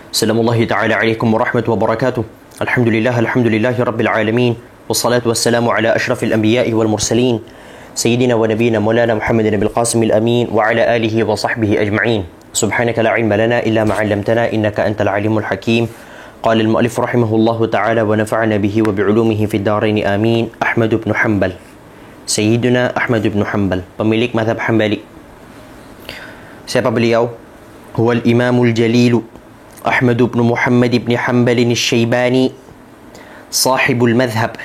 Assalamualaikum ta'ala alaikum warahmatullahi wabarakatuh. Alhamdulillahi rabbil alamin. Wassalatu wassalamu ala ashrafil anbiya'i wal mursalin. Sayyidina wa nabiyina maulana Muhammadin bil qasimil amin. Wa ala alihi wa sahbihi ajma'in. Subhanaka la ilma lana illa ma 'allamtana innaka antal alimul hakim. Qala al-mu'allif rahimahullahu ta'ala wa nafa'ana bihi wa bi'ulumihi fid dharain amin. Ahmad ibn Hanbal. Sayyidina Ahmad ibn Hanbal, pemilik mazhab Hanbali. Siapa beliau? Huwal imamul jalilu Ahmad ibn Muhammad ibn Hanbal al-Shaybani, sahibul madhab,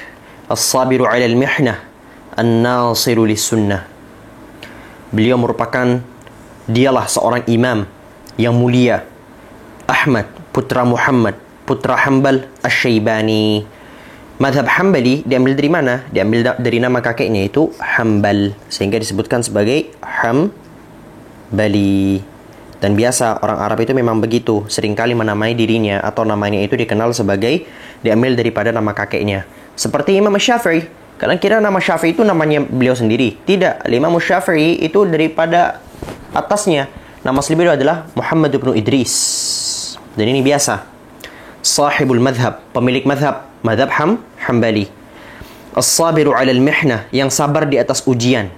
as-sabiru ala al-mihnah, an-nasiru lis-sunnah. Beliau merupakan, dialah seorang imam yang mulia, Ahmad putra Muhammad putra Hanbal al-Shaybani. Madhab Hanbali diambil dari mana? Diambil dari nama kakeknya, itu Hanbal, sehingga disebutkan sebagai Hambali. Dan biasa orang Arab itu memang begitu, seringkali menamai dirinya atau namanya itu dikenal sebagai diambil daripada nama kakeknya. Seperti Imam Syafi'i. Kalian kira nama Syafi'i itu namanya beliau sendiri? Tidak, Imam Syafi'i itu daripada atasnya. Nama asli beliau adalah Muhammad ibn Idris. Dan ini biasa. Sahibul madhab, pemilik madhab, madhab Hambali. As-sabiru 'alal mihnah, yang sabar di atas ujian.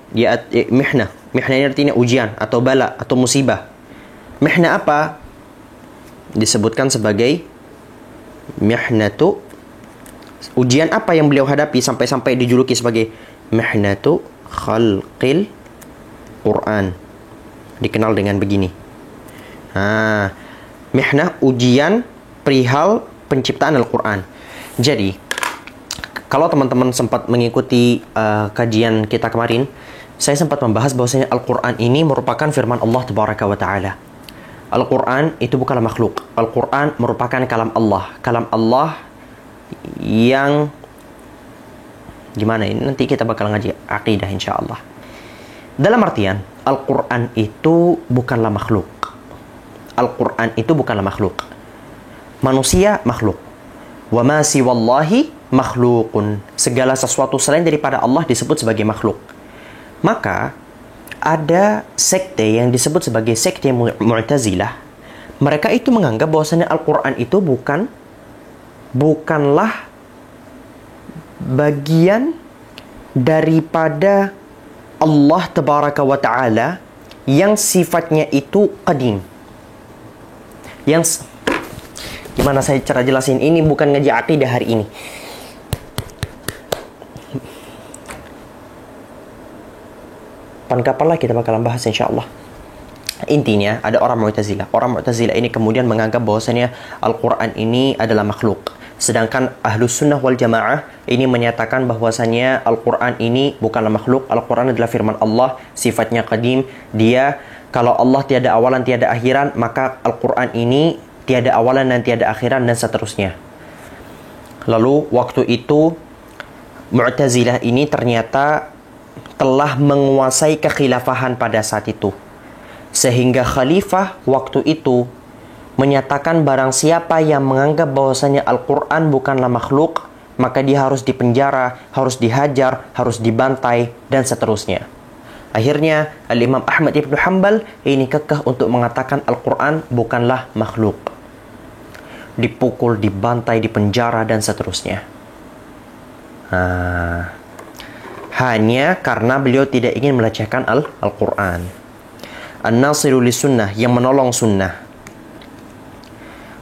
Mihnah. Mihnah ini artinya ujian atau bala atau musibah. Mihnah apa? Disebutkan sebagai mihnatu, ujian apa yang beliau hadapi sampai-sampai dijuluki sebagai mihnatu khalqil Quran. Dikenal dengan begini. Mihnah, ujian perihal penciptaan Al-Quran. Jadi, kalau teman-teman sempat mengikuti kajian kita kemarin, saya sempat membahas bahwasanya Al-Quran ini merupakan firman Allah Tabaraka wa Ta'ala. Al-Quran itu bukanlah makhluk. Al-Quran merupakan kalam Allah. Kalam Allah yang gimana ini? Nanti kita bakal ngaji akidah insyaAllah. Dalam artian, Al-Quran itu bukanlah makhluk. Al-Quran itu bukanlah makhluk. Manusia makhluk. Wa ma siwallahi makhlukun. Segala sesuatu selain daripada Allah disebut sebagai makhluk. Maka ada sekte yang disebut sebagai sekte Mu'tazilah. Mereka itu menganggap bahwasanya Al-Quran itu bukanlah bagian daripada Allah Tabaraka wa Ta'ala yang sifatnya itu qadim. Gimana saya cara jelasin? Ini bukan ngaji akidah hari ini. Kapan lah kita bakalan bahas insyaAllah. Intinya ada orang Mu'tazilah. Orang Mu'tazilah ini kemudian menganggap bahwasanya Al-Quran ini adalah makhluk. Sedangkan Ahlus Sunnah wal Jamaah ini menyatakan bahwasanya Al-Quran ini bukanlah makhluk. Al-Quran adalah firman Allah, sifatnya qadim. Dia, kalau Allah tiada awalan tiada akhiran, maka Al-Quran ini tiada awalan dan tiada akhiran, dan seterusnya. Lalu waktu itu Mu'tazilah ini ternyata telah menguasai kekhilafahan pada saat itu. Sehingga khalifah waktu itu menyatakan barang siapa yang menganggap bahwasanya Al-Quran bukanlah makhluk, maka dia harus dipenjara, harus dihajar, harus dibantai, dan seterusnya. Akhirnya Al-Imam Ahmad ibn Hanbal ini kekeh untuk mengatakan Al-Quran bukanlah makhluk. Dipukul, dibantai, dipenjara, dan seterusnya. Hanya karena beliau tidak ingin melecehkan Al-Quran. An-nasiru lis-sunnah, yang menolong sunnah.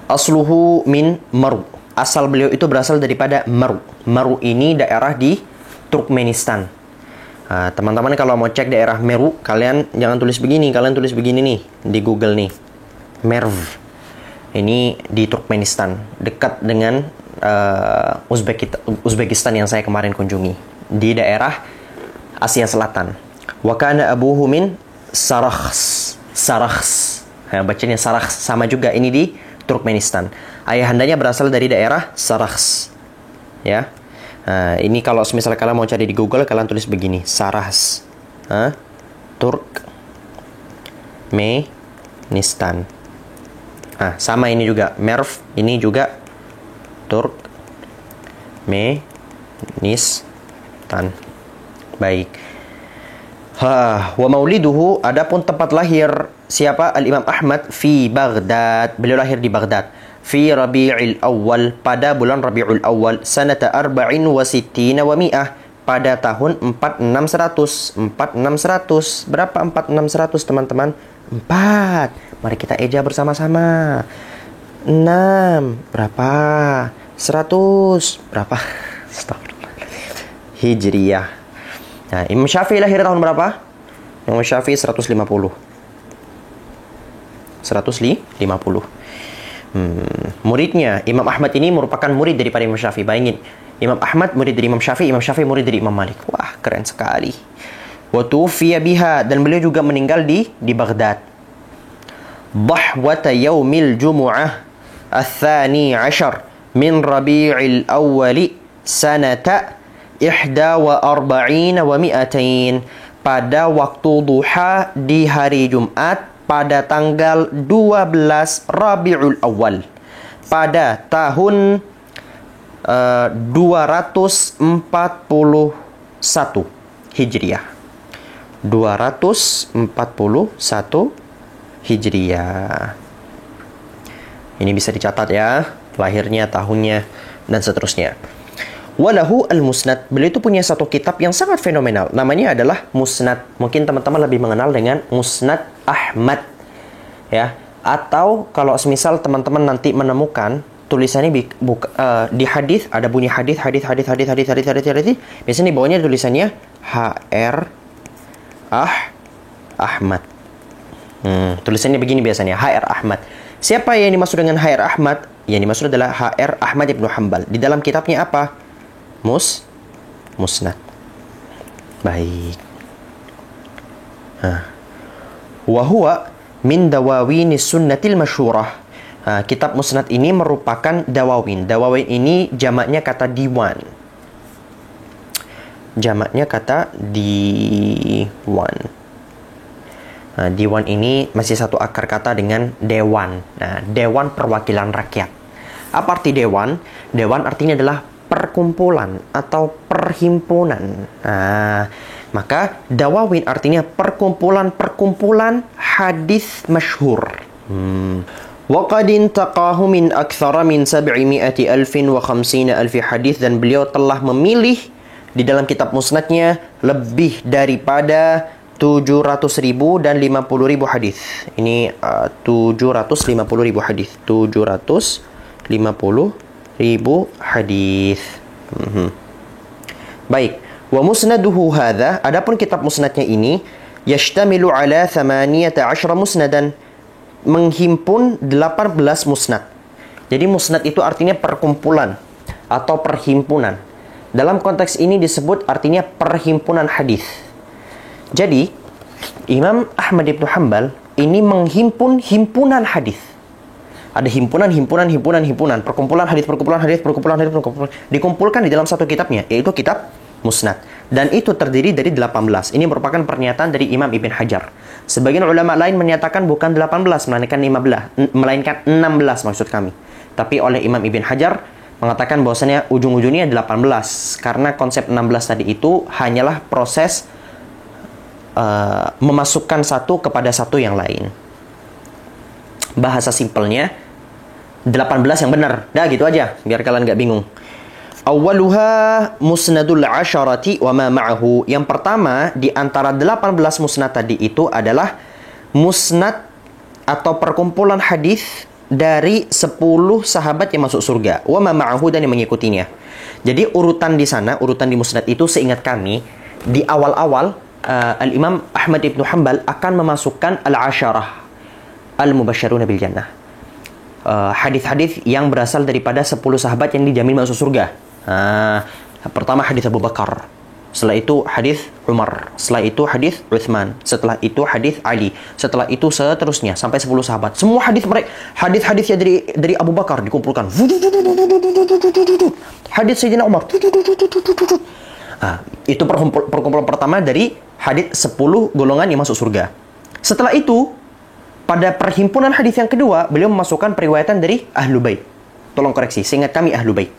Asluhu min Maru. Asal beliau itu berasal daripada Maru. Maru ini daerah di Turkmenistan. Teman-teman kalau mau cek daerah Meru, kalian jangan tulis begini, kalian tulis begini nih di Google nih. Merv. Ini di Turkmenistan, dekat dengan Uzbekistan yang saya kemarin kunjungi, di daerah Asia Selatan. Wa kana abuhu min Sarakhs. Bacanya Sarakhs, sama juga ini di Turkmenistan. Ayahandanya berasal dari daerah Sarakhs. Ya. Ini kalau misalnya kalian mau cari di Google, kalian tulis begini, Sarakhs. Turkmenistan. Sama ini juga Merv, ini juga Turkmenistan. Baik. Wa mauliduhu, adapun tempat lahir siapa? Al-Imam Ahmad fi Baghdad. Beliau lahir di Baghdad. Fi Rabi'il Awal, pada bulan Rabi'ul Awal, sanata arba'in wa sittina wa mi'ah, pada tahun 4600. Berapa 4600 teman-teman? 4. Mari kita eja bersama-sama. 6. Berapa? 100. Berapa? Hijriyah. Nah, Imam Syafi'i lahir tahun berapa? Imam Syafi'i 150. Muridnya Imam Ahmad ini merupakan murid daripada Imam Syafi'i. Bayangin, Imam Ahmad murid dari Imam Syafi'i murid dari Imam Malik. Wah, keren sekali. Wa tufiya biha, dan beliau juga meninggal di Baghdad. Dhahwata yaumil jumu'ah الثاني عشر من ربيع الأول سنة 41 و200, pada waktu duha di hari Jumat pada tanggal 12 Rabiul Awal pada tahun 241 Hijriah. 241 Hijriah. Ini bisa dicatat ya, lahirnya, tahunnya, dan seterusnya. Walahu al-Musnad. Beliau itu punya satu kitab yang sangat fenomenal. Namanya adalah Musnad. Mungkin teman-teman lebih mengenal dengan Musnad Ahmad. Ya. Atau kalau semisal teman-teman nanti menemukan tulisannya di hadis, ada bunyi hadis. Biasanya di bawahnya tulisannya HR Ahmad. Tulisannya begini biasanya, HR Ahmad. Siapa yang dimaksud dengan HR Ahmad? Yang dimaksud adalah HR Ahmad ibnu Hanbal. Di dalam kitabnya apa? Musnad. Baik. Wa huwa min dawawin sunnatil masyhurah. Kitab Musnad ini merupakan dawawin. Dawawin ini jamaknya kata diwan. Diwan ini masih satu akar kata dengan dewan. Dewan perwakilan rakyat. Apa arti dewan? Dewan artinya adalah perkumpulan atau perhimpunan. Maka dawawin artinya perkumpulan hadis masyhur. Wa qad intaqahu min aktsara min 750,000 hadis, dan beliau telah memilih di dalam kitab Musnadnya lebih daripada 700.000 dan 50.000 hadis. Ini 750.000 hadis. 750.000 hadis. Baik. Wa musnaduhu hadza, adapun kitab musnadnya ini yashtamilu ala 18 musnadan, menghimpun 18 musnad. Jadi musnad itu artinya perkumpulan atau perhimpunan. Dalam konteks ini disebut artinya perhimpunan hadis. Jadi, Imam Ahmad ibnu Hanbal ini menghimpun himpunan hadis. Ada himpunan, perkumpulan hadis, dikumpulkan di dalam satu kitabnya, yaitu kitab Musnad. Dan itu terdiri dari 18. Ini merupakan pernyataan dari Imam Ibn Hajar. Sebagian ulama lain menyatakan bukan 18, melainkan 16 maksud kami. Tapi oleh Imam Ibn Hajar mengatakan bahwasanya ujung-ujungnya 18. Karena konsep 16 tadi itu hanyalah proses memasukkan satu kepada satu yang lain. Bahasa simpelnya 18 yang benar. Dah gitu aja, biar kalian nggak bingung. Awwaluha musnadul asyarati wa ma ma'ahu. Yang pertama di antara 18 musnad tadi itu adalah musnad atau perkumpulan hadis dari 10 sahabat yang masuk surga. Wa ma ma'ahu, dan yang mengikutinya. Jadi urutan di sana, urutan di musnad itu seingat kami di awal-awal Al-Imam Ahmad ibnu Hanbal akan memasukkan al-asyarah al-mubasysyaruna bil jannah. Hadis-hadis yang berasal daripada 10 sahabat yang dijamin masuk surga. Pertama hadis Abu Bakar, setelah itu hadis Umar, setelah itu hadis Utsman, setelah itu hadis Ali, setelah itu seterusnya sampai 10 sahabat. Semua hadis-hadisnya dari Abu Bakar dikumpulkan. Hadis Sayyidina Umar. Itu perkumpulan pertama dari hadis 10 golongan yang masuk surga. Setelah itu, pada perhimpunan hadis yang kedua, beliau memasukkan periwayatan dari Ahlul Bait. Tolong koreksi, seingat kami Ahlul Bait.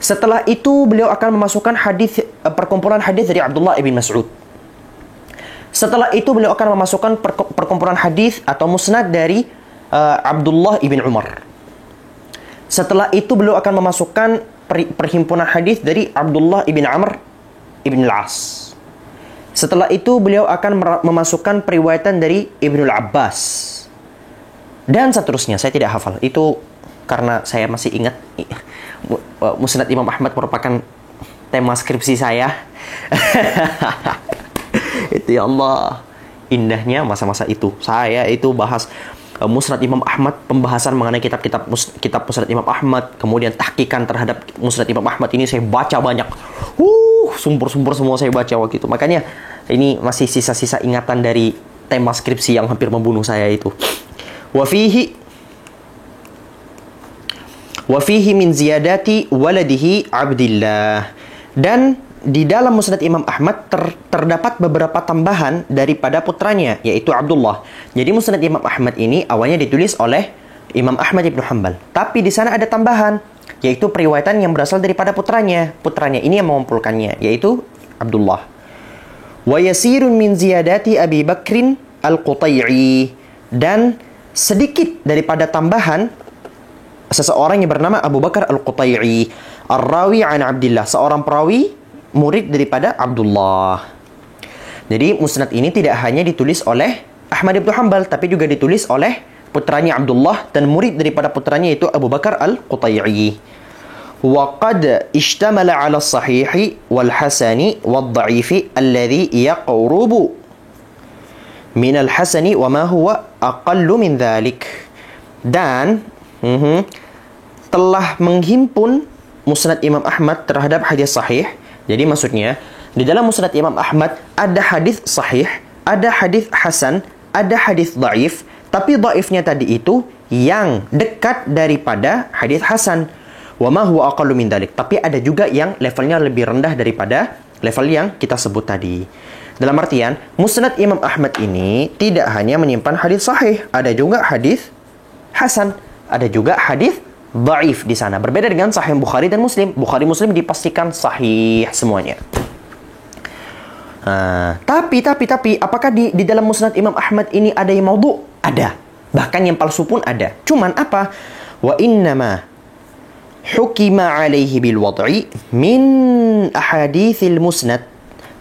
Setelah itu, beliau akan memasukkan perkumpulan hadis dari Abdullah ibn Mas'ud. Setelah itu beliau akan memasukkan perkumpulan hadis atau musnad dari Abdullah ibn Umar. Setelah itu beliau akan memasukkan perhimpunan hadis dari Abdullah ibn Amr ibn al-As. Setelah itu beliau akan memasukkan periwayatan dari Ibnu Abbas. Dan seterusnya, saya tidak hafal. Itu karena saya masih ingat Musnad Imam Ahmad merupakan tema skripsi saya. Itu ya Allah, indahnya masa-masa itu. Saya itu bahas Musnad Imam Ahmad, pembahasan mengenai kitab Musnad Imam Ahmad, kemudian tahqiqan terhadap Musnad Imam Ahmad ini saya baca banyak. Sumber-sumber semua saya baca waktu itu. Makanya ini masih sisa-sisa ingatan dari tema skripsi yang hampir membunuh saya itu. Wa fihi min ziyadati waladihi Abdillah. Dan di dalam Musnad Imam Ahmad terdapat beberapa tambahan daripada putranya, yaitu Abdullah. Jadi Musnad Imam Ahmad ini awalnya ditulis oleh Imam Ahmad ibn Hanbal, tapi di sana ada tambahan, yaitu periwayatan yang berasal daripada putranya. Putranya ini yang mengumpulkannya, yaitu Abdullah. Wa yasirun min ziyadati Abi Bakrin al-Qutai'i. Dan sedikit daripada tambahan seseorang yang bernama Abu Bakar al-Qutai'i, ar-rawi an Abdillah, seorang perawi murid daripada Abdullah. Jadi musnad ini tidak hanya ditulis oleh Ahmad ibn Hanbal, tapi juga ditulis oleh putranya Abdullah dan murid daripada putranya itu Abu Bakar al-Qutai'i. Wa qad ishtamala 'ala as-sahih wal hasani wad dha'ifi alladhi yaqrubu min al-hasani wa ma huwa aqallu min dhalik. Dan telah menghimpun Musnad Imam Ahmad terhadap hadis sahih. Jadi maksudnya di dalam Musnad Imam Ahmad ada hadis sahih, ada hadis hasan, ada hadis dhaif. Tapi dhaifnya tadi itu yang dekat daripada hadis hasan. Wa ma huwa aqallu min dzalik. Tapi ada juga yang levelnya lebih rendah daripada level yang kita sebut tadi. Dalam artian, Musnad Imam Ahmad ini tidak hanya menyimpan hadis sahih, ada juga hadis hasan, ada juga hadis dhaif di sana. Berbeda dengan Sahih Bukhari dan Muslim. Bukhari Muslim dipastikan sahih semuanya. Tapi apakah di dalam Musnad Imam Ahmad ini ada yang maudhu'? Ada. Bahkan yang palsu pun ada. Cuman apa? Wa innama hukima alaihi bil wad'i min ahadithil musnad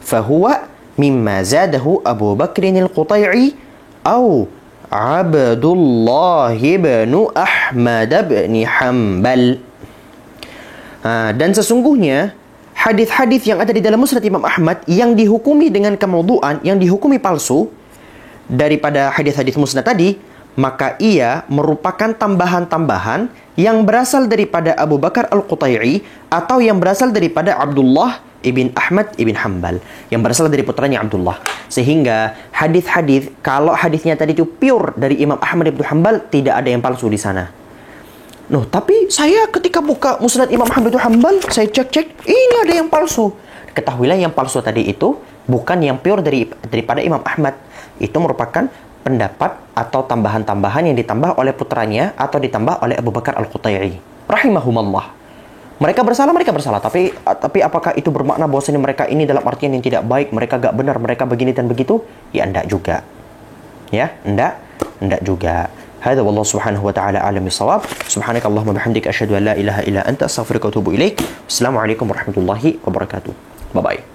fahuwa mimma zadahu Abu Bakrin al-Qutai'i au Abdullah bin Ahmad bin Hanbal. Dan sesungguhnya hadis-hadis yang ada di dalam Musnad Imam Ahmad yang dihukumi dengan kemaudhu'an, yang dihukumi palsu daripada hadis-hadis musnad tadi, maka ia merupakan tambahan-tambahan yang berasal daripada Abu Bakar al-Qutai'i atau yang berasal daripada Abdullah ibn Ahmad ibn Hanbal, yang berasal dari putranya Abdullah. Sehingga hadis-hadis, kalau hadisnya tadi itu pure dari Imam Ahmad ibn Hanbal, tidak ada yang palsu di sana. Tapi saya ketika buka Musnad Imam Ahmad ibn Hanbal, saya cek-cek, ini ada yang palsu. Ketahuilah yang palsu tadi itu bukan yang pure daripada Imam Ahmad. Itu merupakan pendapat atau tambahan-tambahan yang ditambah oleh putranya atau ditambah oleh Abu Bakar al-Qutai'i rahimahumallah. Mereka bersalah, tapi apakah itu bermakna bahwasanya mereka ini dalam artian yang tidak baik, mereka gak benar, mereka begini dan begitu? Ya enggak juga. Ya, enggak juga. Hadza wallahu subhanahu wa ta'ala a'lam bissawab. Subhanakallahumma bihamdika asyhadu an la ilaha illa anta astaghfiruka wa atubu ilaik. Assalamualaikum warahmatullahi wabarakatuh. Bye bye.